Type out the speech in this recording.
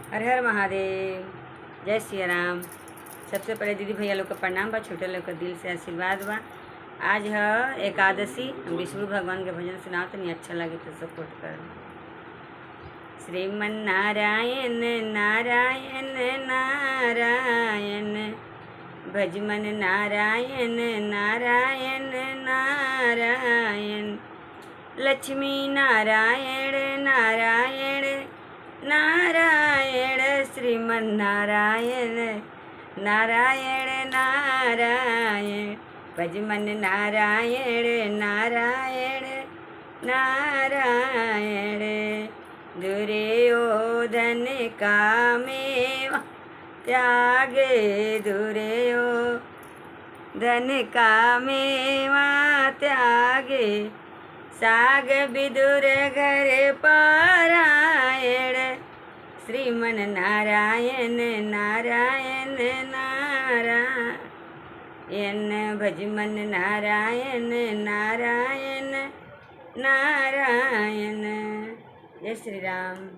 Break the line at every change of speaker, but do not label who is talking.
हर हर महादेव। जय सिया राम। सबसे पहले दीदी भैया लोग का प्रणाम बा, छोटे लोग का दिल से आशीर्वाद बा। आज है एकादशी, हम विष्णु भगवान के भजन सुनाओ तो नहीं अच्छा लगे तो सपोर्ट कर। श्रीमन नारायण नारायण नारायण, भजमन नारायण नारायण नारायण, लक्ष्मी नारायण नारायण नारायण, श्रीमन नारायण नारायण नारायण, भजमन नारायण नारायण नारायण। दुर्योधन का मेवा त्यागे, दुर्योधन का मेवा त्यागे, साग विदुर घर पारायण, श्रीमन नारायण नारायण नारायण, भजमन नारायण नारायण नारायण। जय श्री राम।